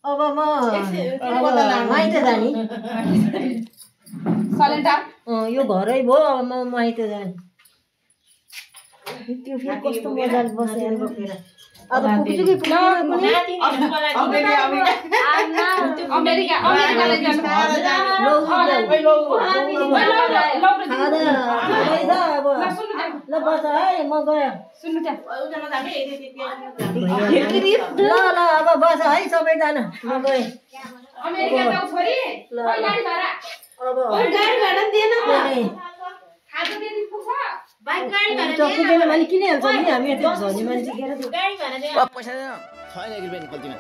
अब म माइत जाने यो घरै भयो अब म माइत जाने त्यो फेरि कस्तो मजाले बसेर बोकेर अब पुग्छु कि ल बस है म गयो ल अब बस है सबैजना म गएँ किनिहाल्छौँ नि हामी पैसा छैन 1 रुपियाँ निकल्तीमा